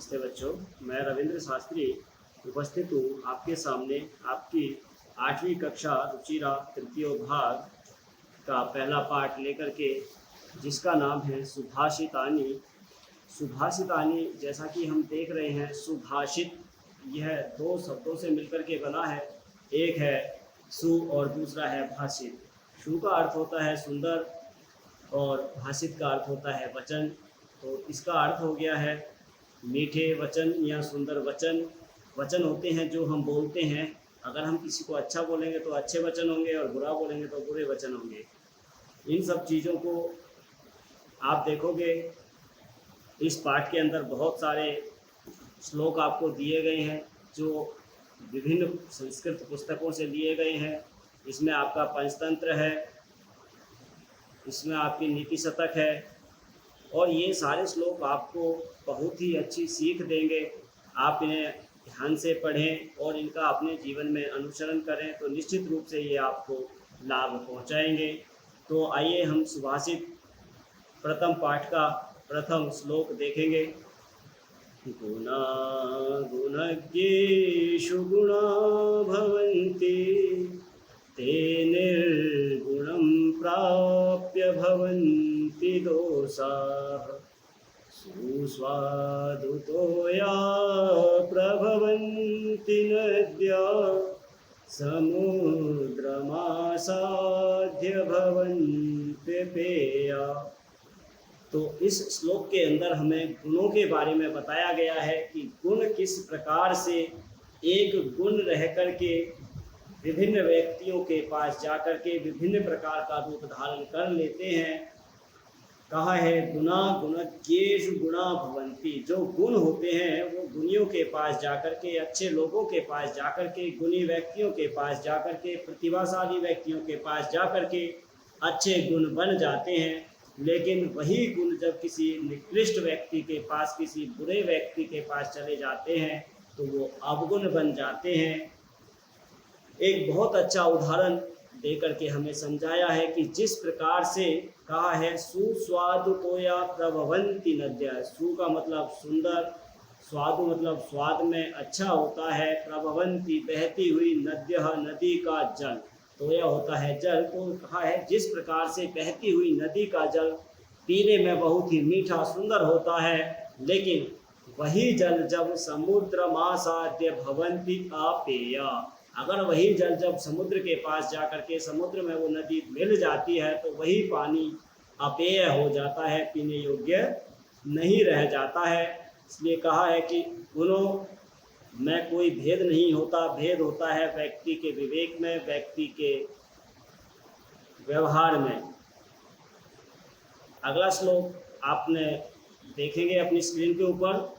नमस्ते बच्चों, मैं रविंद्र शास्त्री उपस्थित हूँ आपके सामने आपकी 8वीं कक्षा रुचिरा तृतीय भाग का पहला पाठ लेकर के, जिसका नाम है सुभाषितानि। सुभाषितानि जैसा कि हम देख रहे हैं, सुभाषित यह दो शब्दों से मिलकर के बना है। एक है सु और दूसरा है भाषित। सु का अर्थ होता है सुंदर और भाषित का अर्थ होता है वचन। तो इसका अर्थ हो गया है मीठे वचन या सुंदर वचन। वचन होते हैं जो हम बोलते हैं। अगर हम किसी को अच्छा बोलेंगे तो अच्छे वचन होंगे और बुरा बोलेंगे तो बुरे वचन होंगे। इन सब चीज़ों को आप देखोगे इस पाठ के अंदर बहुत सारे श्लोक आपको दिए गए हैं जो विभिन्न संस्कृत पुस्तकों से लिए गए हैं। इसमें आपका पंचतंत्र है, इसमें आपकी नीति शतक है और ये सारे श्लोक आपको बहुत ही अच्छी सीख देंगे। आप इन्हें ध्यान से पढ़ें और इनका अपने जीवन में अनुसरण करें तो निश्चित रूप से ये आपको लाभ पहुंचाएंगे। तो आइए हम सुभाषित प्रथम पाठ का प्रथम श्लोक देखेंगे। गुणा गुणज्ञेषु गुणा भवन्ति ते निर्गुणं प्राप्य भवन्ति दोषाः सुस्वादुतो या प्रभवन्ति नद्या समुद्रमासाद्य भवन्ति पेया। तो इस श्लोक के अंदर हमें गुणों के बारे में बताया गया है कि गुण किस प्रकार से एक गुण रह कर के विभिन्न व्यक्तियों के पास जाकर के विभिन्न प्रकार का रूप धारण कर लेते हैं। कहा है गुणा गुणज्ञेषु गुणा भवन्ति। जो गुण होते हैं वो गुणियों के पास जाकर के, अच्छे लोगों के पास जाकर के, गुणी व्यक्तियों के पास जाकर के, प्रतिभाशाली व्यक्तियों के पास जाकर के अच्छे गुण बन जाते हैं। लेकिन वही गुण जब किसी निकृष्ट व्यक्ति के पास, किसी बुरे व्यक्ति के पास चले जाते हैं तो वो अवगुण बन जाते हैं। एक बहुत अच्छा उदाहरण देकर के हमें समझाया है कि जिस प्रकार से कहा है सुस्वादुतोया प्रभवन्ति नद्या। सु का मतलब सुंदर, स्वादु मतलब स्वाद में अच्छा होता है, प्रभवन्ति बहती हुई, नद्यः नदी का जल, तो यह होता है जल। तो कहा है जिस प्रकार से बहती हुई नदी का जल पीने में बहुत ही मीठा सुंदर होता है, लेकिन वही जल जब समुद्रमासाद्य भवन्ति अपेया। अगर वही जल जब समुद्र के पास जाकर के समुद्र में वो नदी मिल जाती है तो वही पानी अपेय हो जाता है, पीने योग्य नहीं रह जाता है। इसलिए कहा है कि गुणों में कोई भेद नहीं होता, भेद होता है व्यक्ति के विवेक में, व्यक्ति के व्यवहार में। अगला श्लोक आपने देखेंगे अपनी स्क्रीन के ऊपर।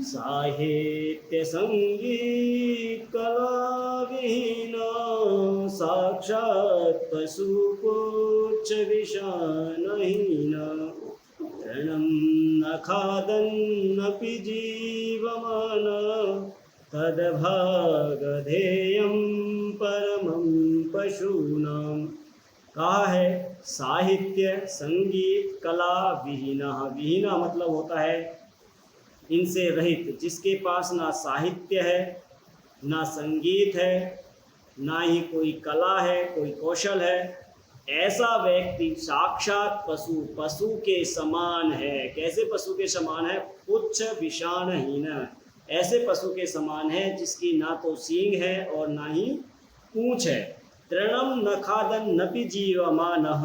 साहित्य संगीत कला विहीना साक्षात् पशुपुच्छ विषानहीना तृणं न खादन्नपि जीवमान तद्भागधेयं परमं पशूनां। कहा है साहित्य संगीत कला विहीना। विहीना मतलब होता है इनसे रहित, जिसके पास ना साहित्य है, ना संगीत है, ना ही कोई कला है, कोई कौशल है। ऐसा व्यक्ति साक्षात पशु, पशु के समान है। कैसे पशु के समान है? पुच्छ विषाणहीन। ऐसे पशु के समान है जिसकी ना तो सींग है और ना ही पूंछ है। तृणम न खादन नपि जीवमानः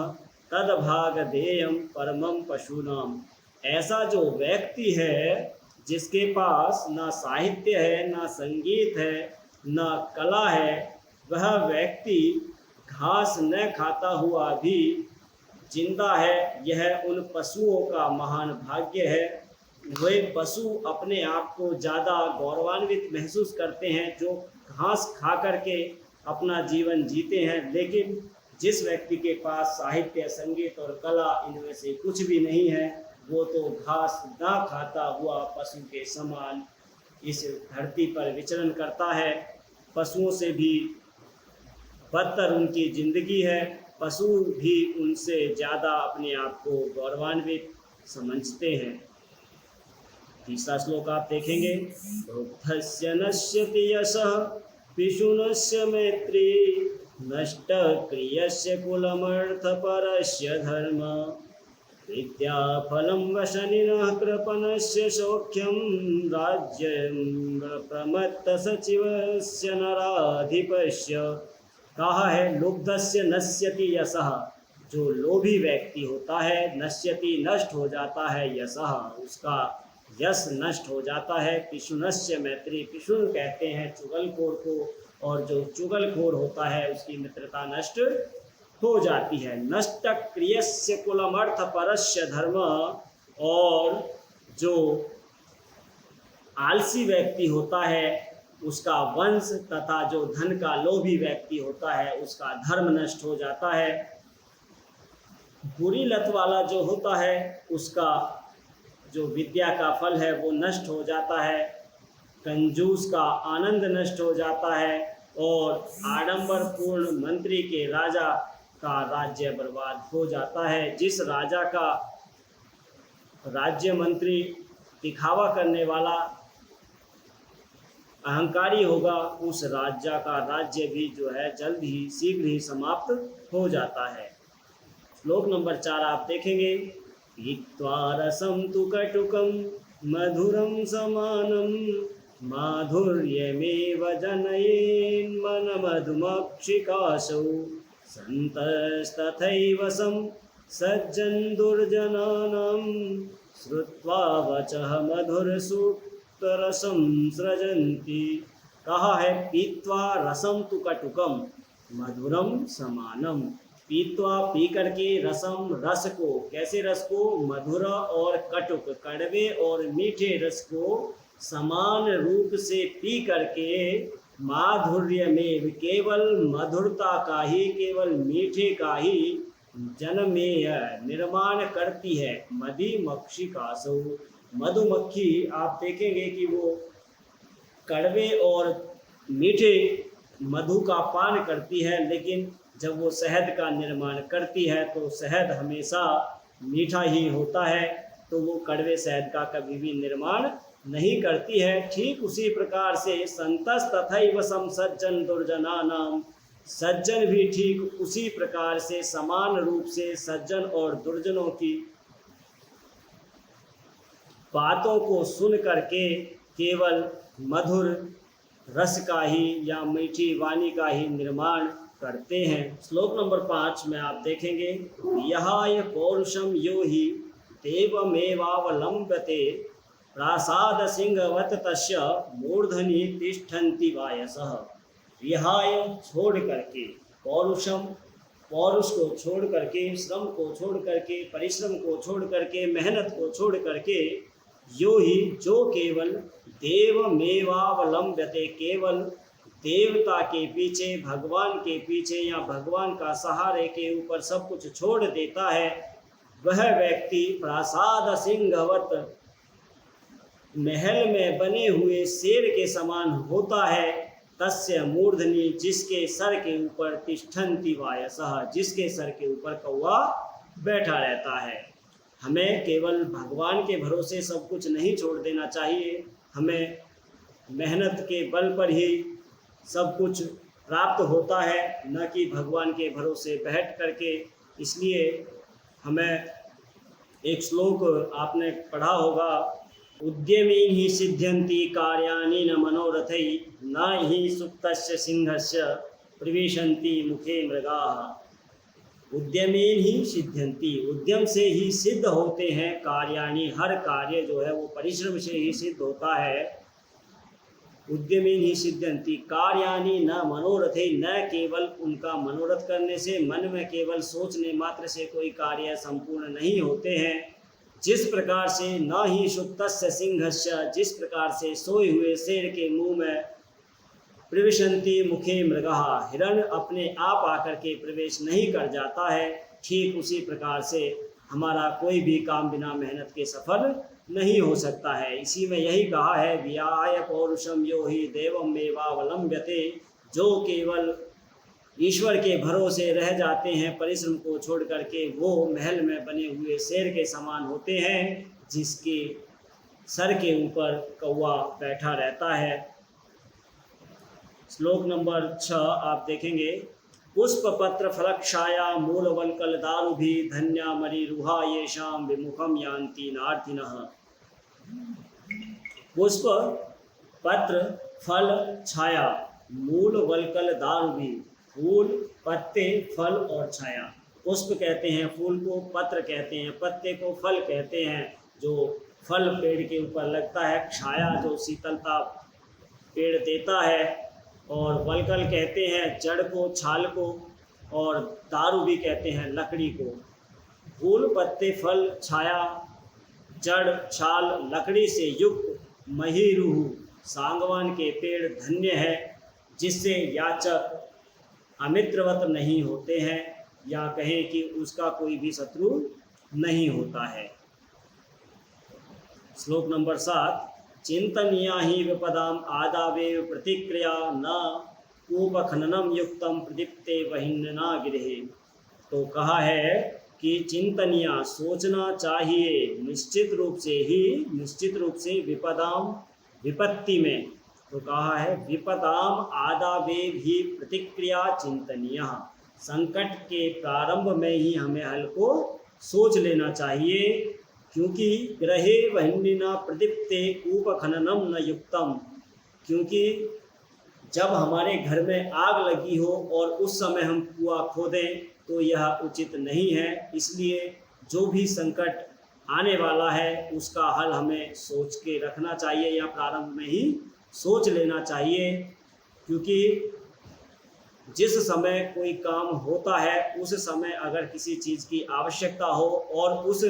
तद्भागधेयं परमं पशूनाम। ऐसा जो व्यक्ति है जिसके पास ना साहित्य है, ना संगीत है, ना कला है, वह व्यक्ति घास न खाता हुआ भी जिंदा है। यह उन पशुओं का महान भाग्य है। वे पशु अपने आप को ज़्यादा गौरवान्वित महसूस करते हैं जो घास खा करके अपना जीवन जीते हैं। लेकिन जिस व्यक्ति के पास साहित्य, संगीत और कला इनमें से कुछ भी नहीं है, वो तो घास ना खाता हुआ पशु के समान इस धरती पर विचरण करता है। पशुओं से भी बदतर उनकी जिंदगी है। पशु भी उनसे ज़्यादा अपने आप को गौरवान्वित समझते हैं। तीसरा श्लोक आप देखेंगे, लुब्धस्य नश्यति यशः पिशुनस्य मैत्री नष्ट क्रियस्य कुलमर्थपरस्य धर्म विद्याफलं वशनिनः कृपणस्य सौख्यं राज्यं प्रमत्तसचिवस्य नराधिपस्य। कहा है लुब्धस्य नश्यति यशः, जो लोभी व्यक्ति होता है, नश्यति नष्ट हो जाता है, यशः उसका यश नष्ट हो जाता है। पिशुनस्य मैत्री, पिशुन कहते हैं चुगलखोर को, और जो चुगलखोर होता है उसकी मित्रता नष्ट हो जाती है। नष्ट क्रियस्य कुलमर्थ परस्य धर्म, और जो आलसी व्यक्ति होता है उसका वंश, तथा जो धन का लोभी व्यक्ति होता है उसका धर्म नष्ट हो जाता है। बुरी लत वाला जो होता है उसका जो विद्या का फल है वो नष्ट हो जाता है। कंजूस का आनंद नष्ट हो जाता है, और आडंबरपूर्ण मंत्री के राजा का राज्य बर्बाद हो जाता है। जिस राजा का राज्य मंत्री दिखावा करने वाला अहंकारी होगा, उस राजा का राज्य भी जो है जल्द ही शीघ्र ही समाप्त हो जाता है। श्लोक नंबर 4 आप देखेंगे, पीत्वा रसं तु कटुकं मधुरं समानं माधुर्यमेव जनयेन्मन मधुमक्षिकासौ सन्तस्तथैव सज्जन दुर्जनानां श्रुत्वा वचः मधुरसूक्तरसं सृजन्ति। कहा है पीत्वा रसं तु कटुकम मधुरम समानम। पीत्वा पी करके रसम रस को, कैसे रस को, मधुर और कटुक कड़वे और मीठे रस को समान रूप से पी करके माधुर्य में केवल मधुरता का ही, केवल मीठे का ही जनमेय निर्माण करती है। मधुमक्षिकासौ, मधुमक्खी आप देखेंगे कि वो कड़वे और मीठे मधु का पान करती है, लेकिन जब वो शहद का निर्माण करती है तो शहद हमेशा मीठा ही होता है, तो वो कड़वे शहद का कभी भी निर्माण नहीं करती है। ठीक उसी प्रकार से संतस तथैव सम सज्जन दुर्जनानाम, सज्जन भी ठीक उसी प्रकार से समान रूप से सज्जन और दुर्जनों की बातों को सुन करके केवल मधुर रस का ही या मीठी वाणी का ही निर्माण करते हैं। श्लोक नंबर 5 में आप देखेंगे, यहाय पौरुषम यो ही देवमेवावलंबते प्रासाद सिंहवत तस्य मूर्धनि तिष्ठन्ति वायसः। विहाय छोड़ करके, पौरुषम पौरुष को छोड़ करके, श्रम को छोड़ करके, परिश्रम को छोड़ करके, मेहनत को छोड़ करके, यो ही जो केवल देवमेवावलंबते, केवल देवता के पीछे, भगवान के पीछे या भगवान का सहारे के ऊपर सब कुछ छोड़ देता है, वह व्यक्ति प्रासाद सिंहवत, महल में बने हुए शेर के समान होता है। तस्य मूर्धनि, जिसके सर के ऊपर तिष्ठन्ति वायसः, जिसके सर के ऊपर कौवा बैठा रहता है। हमें केवल भगवान के भरोसे सब कुछ नहीं छोड़ देना चाहिए, हमें मेहनत के बल पर ही सब कुछ प्राप्त होता है, न कि भगवान के भरोसे बैठ करके। इसलिए हमें एक श्लोक आपने पढ़ा होगा, उद्यमी ही सिद्ध्यन्ति कार्याणि न मनोरथै न ही सुप्तस्य सिंहस्य प्रविशन्ति मुखे मृगाः। उद्यमी ही सिद्ध्यन्ति, उद्यम से ही सिद्ध होते हैं कार्याणि, हर कार्य जो है वो परिश्रम से ही सिद्ध होता है। उद्यमी ही सिद्ध्यन्ति कार्याणि न मनोरथे, न केवल उनका मनोरथ करने से, मन में केवल सोचने मात्र से कोई कार्य संपूर्ण नहीं होते हैं। जिस प्रकार से न ही सुप्तस्य सिंहस्य, जिस प्रकार से सोए हुए शेर के मुंह में प्रविशन्ति मुखे मृगः, हिरण अपने आप आकर के प्रवेश नहीं कर जाता है, ठीक उसी प्रकार से हमारा कोई भी काम बिना मेहनत के सफल नहीं हो सकता है। इसी में यही कहा है, विहाय पौरुषम यो ही देवमेवावलंब्यते, जो केवल ईश्वर के भरोसे रह जाते हैं परिश्रम को छोड़ करके, वो महल में बने हुए शेर के समान होते हैं, जिसके सर के ऊपर कौवा बैठा रहता है। श्लोक नंबर 6 आप देखेंगे, पुष्प पत्र फलक छाया मूल वल्कल दारुभि धन्या मरीरुहा येषां विमुखम यान्ति नार्थिनः। पुष्प पत्र फल छाया मूल वल्कल दारुभि, फूल पत्ते फल और छाया। पुष्प कहते हैं फूल को, पत्र कहते हैं पत्ते को, फल कहते हैं जो फल पेड़ के ऊपर लगता है, छाया जो शीतलता पेड़ देता है, और वल्कल कहते हैं जड़ को, छाल को, और दारू भी कहते हैं लकड़ी को। फूल पत्ते फल छाया जड़ छाल लकड़ी से युक्त महीरुह सांगवान के पेड़ धन्य है, जिससे याचक अमित्रवत नहीं होते हैं, या कहें कि उसका कोई भी शत्रु नहीं होता है। श्लोक नंबर 7, चिंतनीया ही विपदाम आदावेव प्रतिक्रिया न कूपखननम युक्तम प्रदीप्ते वहिन्ना गिरे। तो कहा है कि चिंतनीया सोचना चाहिए निश्चित रूप से विपदाम विपत्ति में। तो कहा है विपदाम आदावेव ही प्रतिक्रिया चिंतनीय, संकट के प्रारंभ में ही हमें हल को सोच लेना चाहिए, क्योंकि ग्रहे वहिन्ना प्रदीप्ते कूपखननम न युक्तम। क्योंकि जब हमारे घर में आग लगी हो और उस समय हम कुआं खोदें तो यह उचित नहीं है। इसलिए जो भी संकट आने वाला है उसका हल हमें सोच के रखना चाहिए, या प्रारंभ में ही सोच लेना चाहिए। क्योंकि जिस समय कोई काम होता है उस समय अगर किसी चीज़ की आवश्यकता हो और उस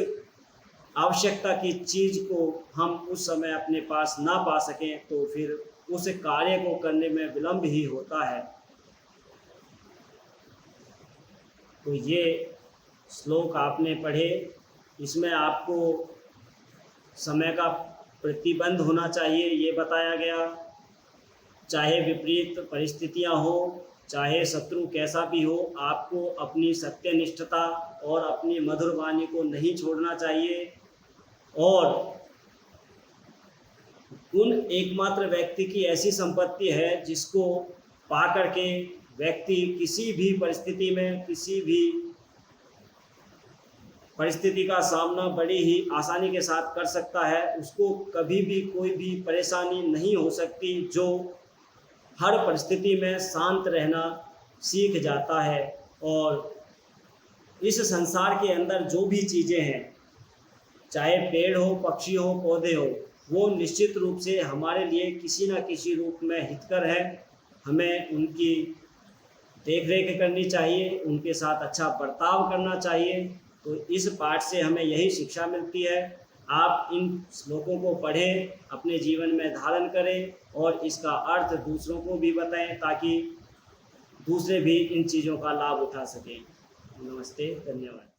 आवश्यकता की चीज़ को हम उस समय अपने पास ना पा सकें तो फिर उस कार्य को करने में विलंब ही होता है। तो ये श्लोक आपने पढ़े, इसमें आपको समय का प्रतिबंध होना चाहिए ये बताया गया। चाहे विपरीत परिस्थितियां हो, चाहे शत्रु कैसा भी हो, आपको अपनी सत्यनिष्ठता और अपनी मधुर वाणी को नहीं छोड़ना चाहिए। और गुण एकमात्र व्यक्ति की ऐसी संपत्ति है जिसको पा करके व्यक्ति किसी भी परिस्थिति में, किसी भी परिस्थिति का सामना बड़ी ही आसानी के साथ कर सकता है। उसको कभी भी कोई भी परेशानी नहीं हो सकती, जो हर परिस्थिति में शांत रहना सीख जाता है। और इस संसार के अंदर जो भी चीज़ें हैं, चाहे पेड़ हो, पक्षी हो, पौधे हो, वो निश्चित रूप से हमारे लिए किसी न किसी रूप में हितकर है। हमें उनकी देखरेख करनी चाहिए, उनके साथ अच्छा बर्ताव करना चाहिए। तो इस पाठ से हमें यही शिक्षा मिलती है। आप इन श्लोकों को पढ़ें, अपने जीवन में धारण करें और इसका अर्थ दूसरों को भी बताएं, ताकि दूसरे भी इन चीज़ों का लाभ उठा सकें। नमस्ते, धन्यवाद।